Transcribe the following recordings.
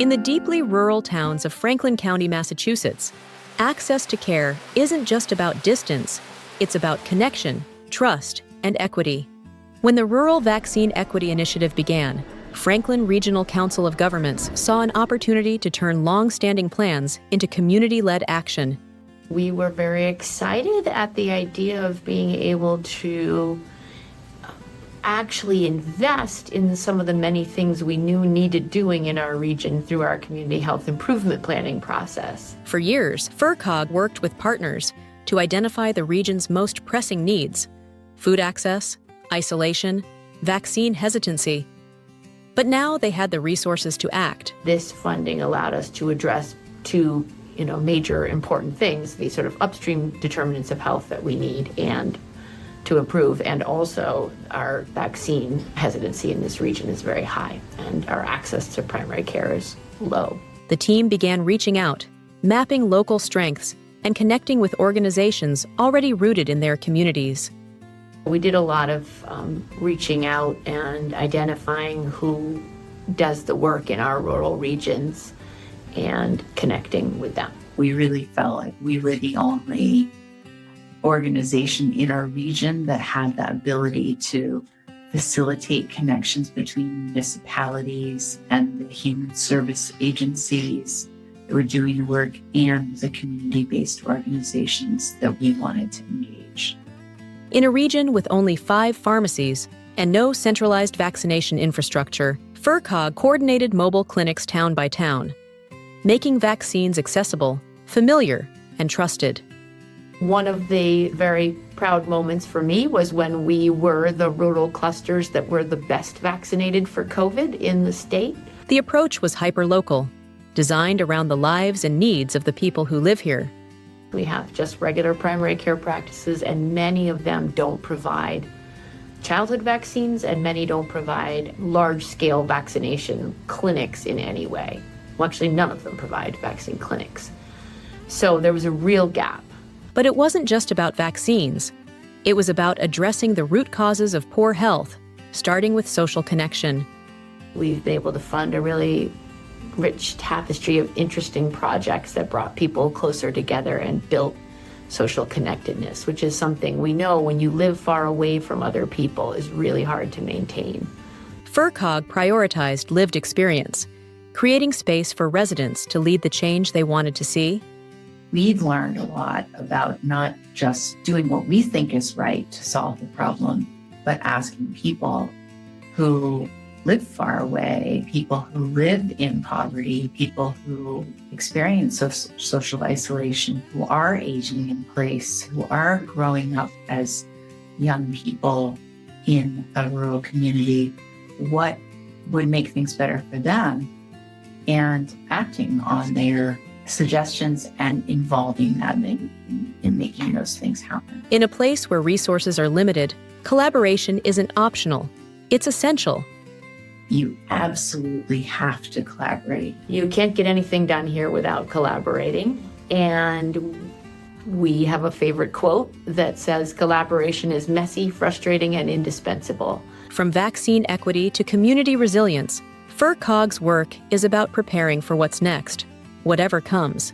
In the deeply rural towns of Franklin County, Massachusetts, access to care isn't just about distance, it's about connection, trust, and equity. When the Rural Vaccine Equity Initiative began, Franklin Regional Council of Governments saw an opportunity to turn long-standing plans into community-led action. We were very excited at the idea of being able to actually invest in some of the many things we knew needed doing in our region through our community health improvement planning process. For years, FRCOG worked with partners to identify the region's most pressing needs: food access, isolation, vaccine hesitancy. But now they had the resources to act. This funding allowed us to address two major important things, the sort of upstream determinants of health that we need and to improve, and also our vaccine hesitancy in this region is very high and our access to primary care is low. The team began reaching out, mapping local strengths, and connecting with organizations already rooted in their communities. We did a lot of reaching out and identifying who does the work in our rural regions and connecting with them. We really felt like we were the only organization in our region that had the ability to facilitate connections between municipalities and the human service agencies that were doing the work and the community-based organizations that we wanted to engage. In a region with only 5 pharmacies and no centralized vaccination infrastructure, FRCOG coordinated mobile clinics town by town, making vaccines accessible, familiar, and trusted. One of the very proud moments for me was when we were the rural clusters that were the best vaccinated for COVID in the state. The approach was hyper-local, designed around the lives and needs of the people who live here. We have just regular primary care practices, and many of them don't provide childhood vaccines, and many don't provide large-scale vaccination clinics in any way. Well, actually, none of them provide vaccine clinics. So there was a real gap. But it wasn't just about vaccines. It was about addressing the root causes of poor health, starting with social connection. We've been able to fund a really rich tapestry of interesting projects that brought people closer together and built social connectedness, which is something we know when you live far away from other people is really hard to maintain. FRCOG prioritized lived experience, creating space for residents to lead the change they wanted to see. We've learned a lot about not just doing what we think is right to solve the problem, but asking people who live far away, people who live in poverty, people who experience social isolation, who are aging in place, who are growing up as young people in a rural community, what would make things better for them, and acting on their suggestions and involving them in making those things happen. In a place where resources are limited, collaboration isn't optional, it's essential. You absolutely have to collaborate. You can't get anything done here without collaborating. And we have a favorite quote that says, collaboration is messy, frustrating, and indispensable. From vaccine equity to community resilience, FRCOG's work is about preparing for what's next, whatever comes.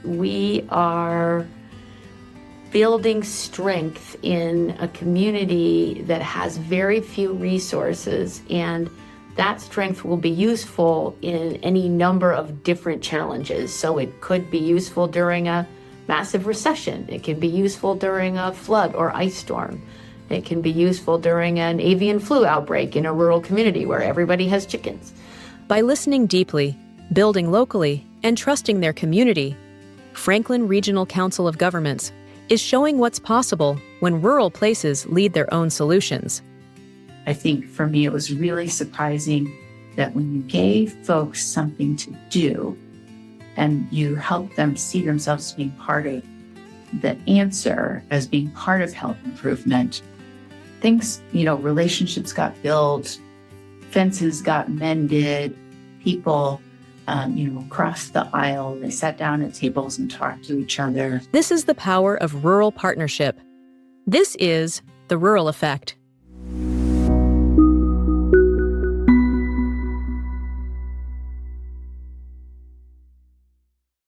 We are building strength in a community that has very few resources, and that strength will be useful in any number of different challenges. So it could be useful during a massive recession. It can be useful during a flood or ice storm. It can be useful during an avian flu outbreak in a rural community where everybody has chickens. By listening deeply, building locally, and trusting their community, Franklin Regional Council of Governments is showing what's possible when rural places lead their own solutions. I think for me, it was really surprising that when you gave folks something to do and you helped them see themselves as being part of the answer, as being part of health improvement, things, relationships got built, fences got mended, people, crossed the aisle, they sat down at tables and talked to each other. This is the power of rural partnership. This is the Rural Effect.